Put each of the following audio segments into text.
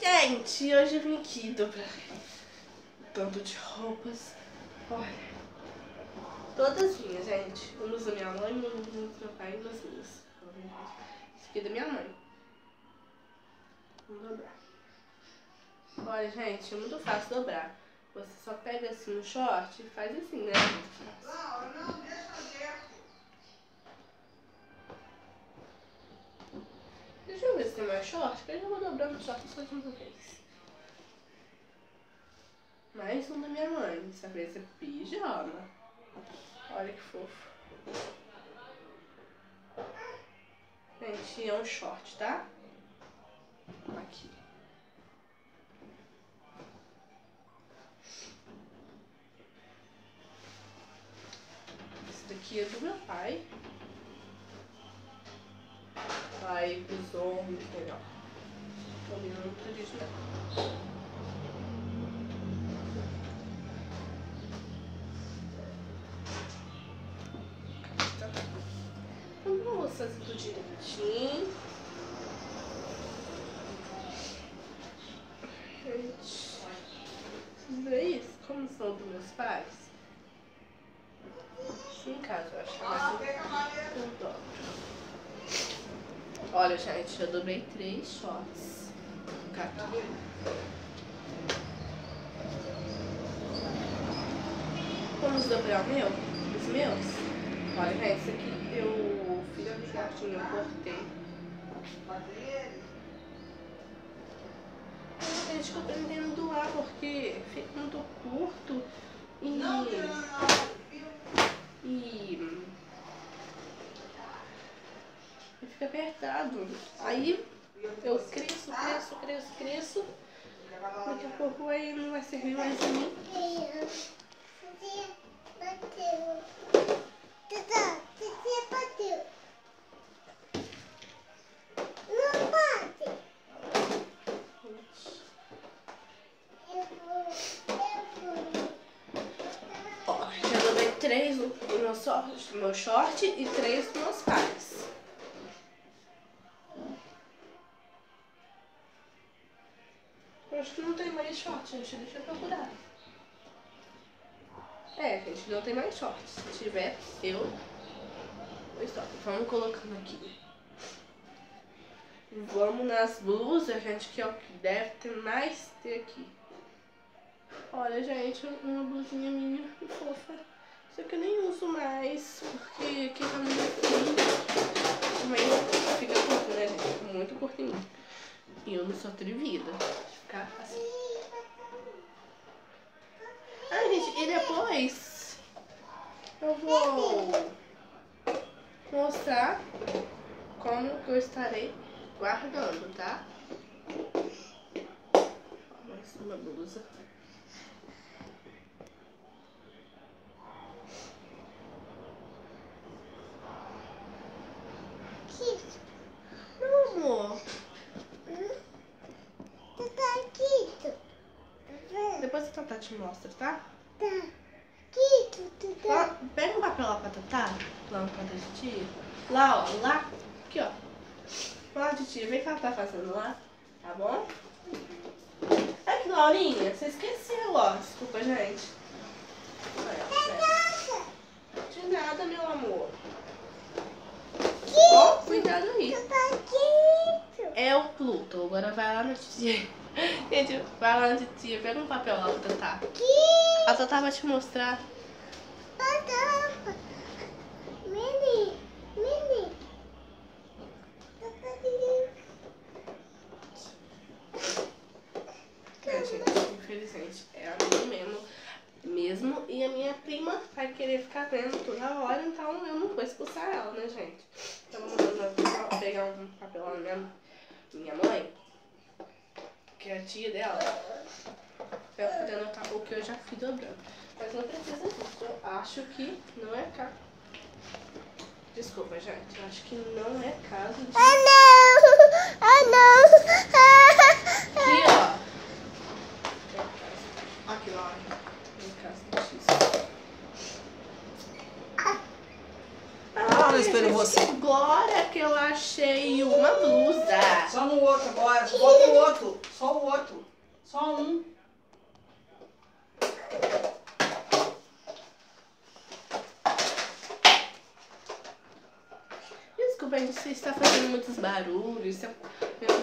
Gente, hoje eu vim aqui dobrar tanto de roupas. Olha, todas minhas, gente. Umas da minha mãe, umas do meu pai e umas minhas. Isso aqui é da minha mãe. Vamos dobrar. Olha, gente, é muito fácil dobrar. Você só pega assim no short e faz assim, né? Não, deixa aberto. Deixa eu ver se tem mais short, porque eu já vou dobrando o short só de uma vez. Mais um da minha mãe. Dessa vez é pijama. Olha que fofo. Gente, é um short, tá? Aqui. Esse daqui é do meu pai. Pai usou muito melhor. Combina muito original. Vamos fazer tudo direitinho. Gente, vê isso? Como são dos meus pais? Em casa, eu acho que eu dobro. Olha, gente, eu dobrei 3 shorts. Aqui. Vamos dobrar o meu? Os meus? Olha, gente, esse aqui eu fiz a shortinho, eu cortei. Gente, que eu pretendo doar porque fica muito curto e fica apertado. Aí eu cresço. Daqui a pouco aí não vai servir mais a mim. Ó, já dobrei 3 do meu short e 3 dos meus pais. Eu acho que não tem mais short, gente. Deixa eu procurar. É, gente, não tem mais short. Se tiver, eu stop. Vamos colocando aqui. Vamos nas blusas, gente, que é o que deve ter mais ter aqui. Olha, gente, uma blusinha minha fofa. Só que eu nem uso mais, porque aqui tá muito curtinho. Também fica curto, né, gente? Fica muito curtinho. E eu não sou atrevida. Ficar assim. Ah, gente, e depois eu vou mostrar como que eu estarei guardando, tá? Mais uma blusa. Meu amor. Depois a Tatá te mostra, tá? Ó, pega um papel lá pra Tatá, lá no canto de tia. Lá, ó, lá. Aqui, ó. Lá de tia, vê o que ela tá fazendo lá, tá bom? Aqui, Laurinha, você esqueceu, ó. Desculpa, gente. De nada, meu amor. Ó, cuidado aí. É o Pluto. Agora vai lá na tia. Gente, vai lá na tia, pega um papel lá pra Tatá. A Tatá vai te mostrar. É, gente, infelizmente, é a minha mesmo. E a minha prima vai querer ficar vendo toda hora, então eu não vou expulsar ela, né, gente? Então vamos pegar um papel lá na minha mãe, que é a tia dela, pra ela poder anotar o que eu já fui dobrando. Mas não precisa disso, eu acho que não é caso. Desculpa, gente, eu acho que não é caso de... não! Aqui, ó. Aqui, ó. No caso disso. não espero você. Agora que eu achei uma blusa. Só no outro agora, bota o outro. Só o outro. Só um. Desculpa, gente, se está fazendo muitos barulhos, se eu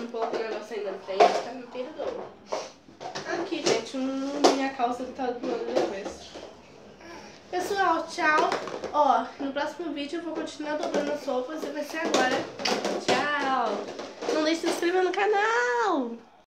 um pouco o negócio aí na frente, tá? Me perdoa. Aqui, gente, minha calça que tá do lado da vez. Pessoal, tchau. Ó, no próximo vídeo eu vou continuar dobrando as roupas e vai ser agora. Tchau. Não deixe de se inscrever no canal.